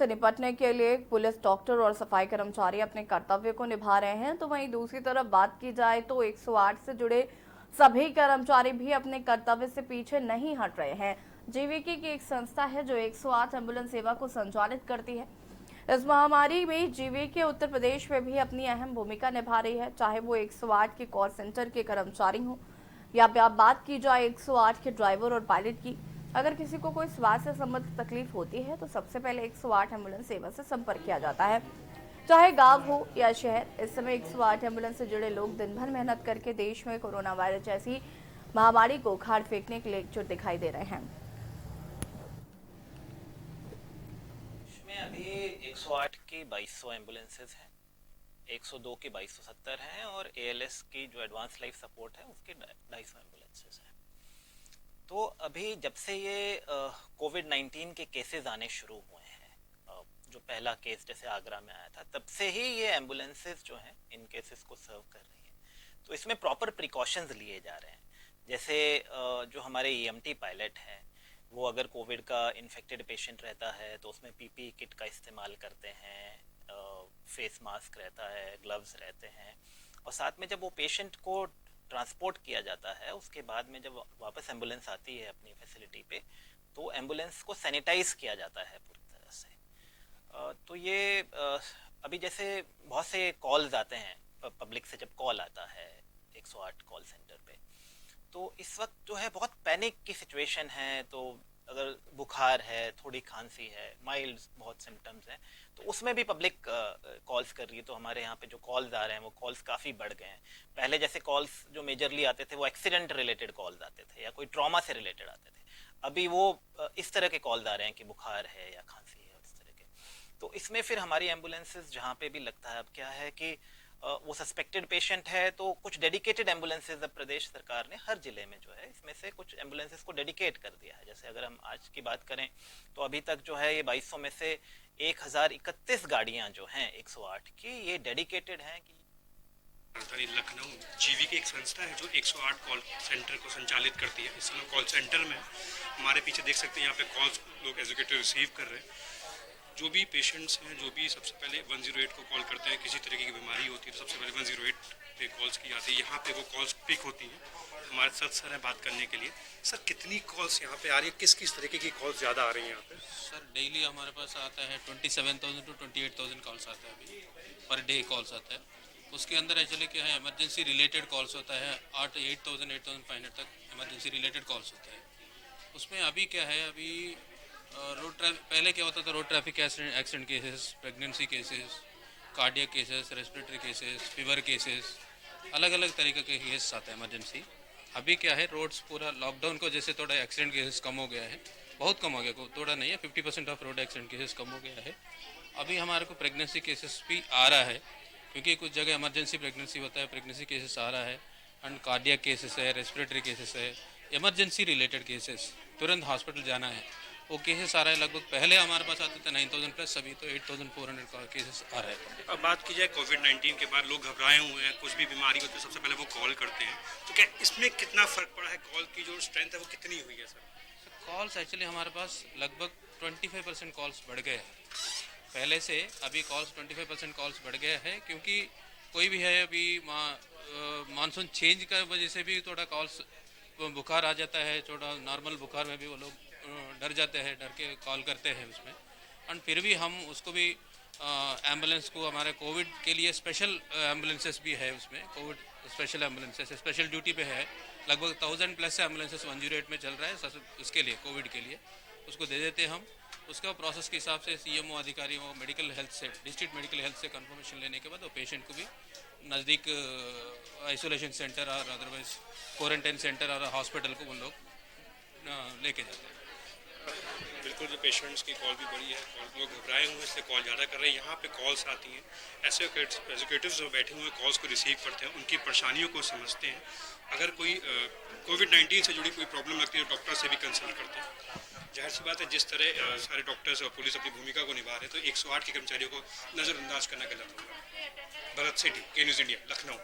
से निपटने के लिए पुलिस, डॉक्टर और सफाई कर्मचारी अपने कर्तव्य को निभा रहे हैं, तो वहीं दूसरी तरफ बात की जाए तो 108 से जुड़े सभी कर्मचारी भी अपने कर्तव्य से पीछे नहीं हट रहे हैं। जीवीके की एक संस्था है जो 108 एम्बुलेंस सेवा को संचालित करती है। इस महामारी में जीवीके उत्तर प्रदेश में भी अपनी अहम भूमिका निभा रही है, चाहे वो 108 के कॉल सेंटर के कर्मचारी हों या बात की जाए 108 के ड्राइवर और पायलट की। अगर किसी को कोई स्वास्थ्य से संबंधित तकलीफ होती है तो सबसे पहले 108 एम्बुलेंस सेवा से संपर्क किया जाता है, चाहे गांव हो या शहर। इस समय 108 एम्बुलेंस से जुड़े लोग दिन भर मेहनत करके देश में कोरोना वायरस जैसी महामारी को खाड़ फेंकने के लिए एकजुट दिखाई दे रहे हैं। इसमें अभी 108 की 2200 एम्बुलेंसेज हैं, 102 की 2270 हैं और एएलएस की जो एडवांस लाइफ सपोर्ट है उसके 250 एम्बुलेंसेज हैं। तो अभी जब से ये कोविड-19 के केसेस आने शुरू हुए हैं, जो पहला केस जैसे आगरा में आया था, तब से ही ये एम्बुलेंसेज जो हैं इन केसेस को सर्व कर रही हैं। तो इसमें प्रॉपर प्रिकॉशंस लिए जा रहे हैं। जैसे जो हमारे ईएमटी पायलट हैं, वो अगर कोविड का इन्फेक्टेड पेशेंट रहता है तो उसमें पीपीई किट का इस्तेमाल करते हैं, फेस मास्क रहता है, ग्लव्स रहते हैं, और साथ में जब वो पेशेंट को ट्रांसपोर्ट किया जाता है उसके बाद में जब वापस एम्बुलेंस आती है अपनी फैसिलिटी पे, तो एम्बुलेंस को सैनिटाइज किया जाता है पूरी तरह से। तो ये अभी जैसे बहुत से कॉल्स आते हैं पब्लिक से, जब कॉल आता है 108 कॉल सेंटर पे, तो इस वक्त जो है बहुत पैनिक की सिचुएशन है। तो अगर बुखार है, थोड़ी खांसी है, माइल्ड बहुत सिम्टम्स हैं, तो उसमें भी पब्लिक कॉल्स कर रही है। तो हमारे यहाँ पे जो कॉल्स आ रहे हैं वो कॉल्स काफ़ी बढ़ गए हैं। पहले जैसे कॉल्स जो मेजरली आते थे वो एक्सीडेंट रिलेटेड कॉल्स आते थे या कोई ट्रॉमा से रिलेटेड आते थे। अभी वो इस तरह के कॉल्स आ रहे हैं कि बुखार है या खांसी है, इस तरह के। तो इसमें फिर हमारी एम्बुलेंसेज जहाँ पे भी लगता है, अब क्या है कि वो सस्पेक्टेड पेशेंट है तो कुछ डेडिकेटेड एम्बुलेंसेज अब प्रदेश सरकार ने हर जिले में जो है इसमें से कुछ एम्बुलेंसेज को डेडिकेट कर दिया है। जैसे अगर हम आज की बात करें तो अभी तक जो है ये 2200 में से 1031 गाड़ियां जो हैं 108 की, ये डेडिकेटेड हैं कि राजधानी लखनऊ जीवी की एक संस्था है जो 108 कॉल सेंटर को संचालित करती है। इस समय कॉल सेंटर में हमारे पीछे देख सकते हैं, यहाँ पे कॉल्स लोग एग्जीक्यूटिव रिसीव कर रहे हैं। जो भी पेशेंट्स हैं, जो भी सबसे पहले 108 को कॉल करते हैं, किसी तरीके की बीमारी होती है तो सबसे पहले 108 पे कॉल्स की जाती है। यहाँ पे वो कॉल्स पिक होती हैं। हमारे साथ सर हैं बात करने के लिए। सर, कितनी कॉल्स यहाँ पे आ रही है, किस किस तरीके की कॉल्स ज़्यादा आ रही हैं यहाँ पे? सर डेली हमारे पास आता है 27,000 टू 28,000 कॉल्स आता है अभी पर डे कॉल्स आता है। उसके अंदर एक्चुअली क्या है, इमरजेंसी रिलेटेड कॉल्स होता है 8,500 तक इमरजेंसी रिलेटेड कॉल्स होता है। उसमें अभी क्या है, अभी रोड ट्रैफिक, पहले क्या होता था, road traffic accident cases, pregnancy cases, cardiac cases, respiratory cases, fever cases, अलग अलग तरीके के केसेस आते हैं इमरजेंसी। अभी क्या है, रोड्स पूरा लॉकडाउन को जैसे थोड़ा एक्सीडेंट केसेस कम हो गया है, बहुत कम हो गया, थोड़ा नहीं है, 50% ऑफ रोड एक्सीडेंट केसेस कम हो गया है। अभी हमारे को प्रेगनेंसी केसेस भी आ रहा है, क्योंकि कुछ जगह इमरजेंसी प्रेगनेंसी होता है, प्रेगनेंसी केसेस आ रहा है, एंड कार्डियक केसेस है, रेस्पिरेटरी केसेस है, इमरजेंसी रिलेटेड केसेस, तुरंत हॉस्पिटल जाना है, वो केसेस आ रहा है। लगभग पहले हमारे पास आते थे 9,000 प्लस, अभी तो 8,400 का केसेस आ रहा है। अब बात की जाए कोविड-19 के बाद लोग घबराए हुए हैं, कुछ भी बीमारी होती है सबसे पहले वो कॉल करते हैं, तो क्या इसमें कितना फ़र्क पड़ा है? कॉल की जो स्ट्रेंथ है वो कितनी हुई है सर? कॉल्स एक्चुअली हमारे पास लगभग 25% कॉल्स बढ़ गए हैं पहले से। अभी कॉल्स 25% कॉल्स बढ़ गया है, क्योंकि कोई भी है, अभी मानसून चेंज का वजह से भी थोड़ा कॉल्स, बुखार आ जाता है, थोड़ा नॉर्मल बुखार में भी वो लोग डर जाते हैं, डर के कॉल करते हैं उसमें। एंड फिर भी हम उसको भी एम्बुलेंस को, हमारे कोविड के लिए स्पेशल एम्बुलेंसेस भी है उसमें, Covid special ambulances special duty पे है। लगभग 1,000 प्लस एम्बुलेंसेस 108 में चल रहा है उसके लिए, कोविड के लिए उसको दे देते हैं हम। उसका प्रोसेस के हिसाब से सीएमओ अधिकारी वो मेडिकल हेल्थ से, डिस्ट्रिक्ट मेडिकल हेल्थ से कंफर्मेशन लेने के बाद वो पेशेंट को भी नज़दीक आइसोलेशन सेंटर और अदरवाइज क्वारंटाइन सेंटर और हॉस्पिटल को वो लोग लेके जाते हैं। बिल्कुल, जो पेशेंट्स की कॉल भी बढ़ी है, लोग घबराए हुए हैं इसलिए कॉल ज़्यादा कर रहे हैं। यहाँ पे कॉल्स आती हैं, ऐसे एग्जीक्यूटिव्स जो बैठे हुए कॉल्स को रिसीव करते हैं, उनकी परेशानियों को समझते हैं। अगर कोई कोविड-19 से जुड़ी कोई प्रॉब्लम लगती है तो डॉक्टर से भी कंसल्ट करते हैं। जाहिर सी बात है, जिस तरह सारे डॉक्टर्स और पुलिस अपनी भूमिका को निभा रहे हैं, तो 108 के कर्मचारियों को नज़रअंदाज करना गलत होगा। भरत सेठी, के न्यूज़ इंडिया, लखनऊ।